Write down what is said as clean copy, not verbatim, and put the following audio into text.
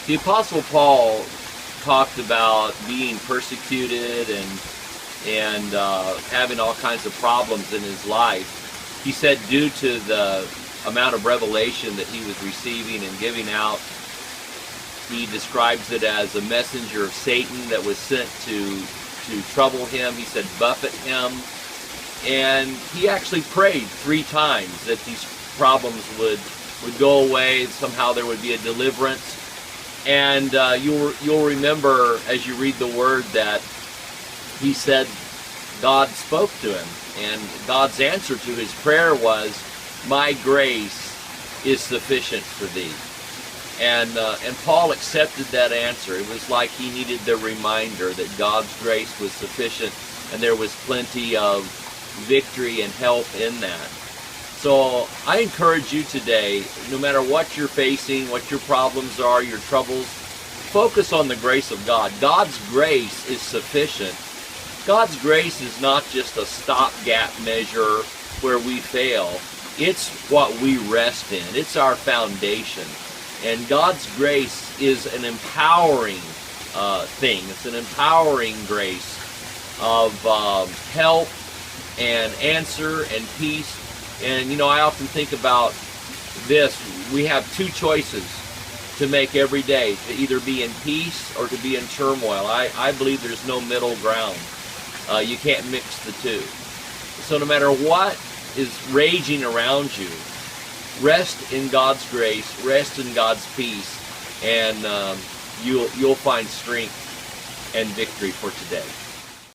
The Apostle Paul talked about being persecuted and having all kinds of problems in his life. He said due to the amount of revelation that he was receiving and giving out, he describes it as a messenger of Satan that was sent to trouble him. He said buffet him. And he actually prayed 3 times that these problems would go away. Somehow there would be a deliverance. And you'll remember as you read the word that he said God spoke to him. And God's answer to his prayer was, "My grace is sufficient for thee." And Paul accepted that answer. It was like he needed the reminder that God's grace was sufficient and there was plenty of victory and help in that. So I encourage you today, no matter what you're facing, what your problems are, your troubles, focus on the grace of God. God's grace is sufficient. God's grace is not just a stopgap measure where we fail. It's what we rest in. It's our foundation. And God's grace is an empowering thing. It's an empowering grace of help and answer and peace. And you know, I often think about this. We have 2 choices to make every day, to either be in peace or to be in turmoil. I believe there's no middle ground. You can't mix the 2. So no matter what is raging around you, rest in God's grace, rest in God's peace, and you'll find strength and victory for today.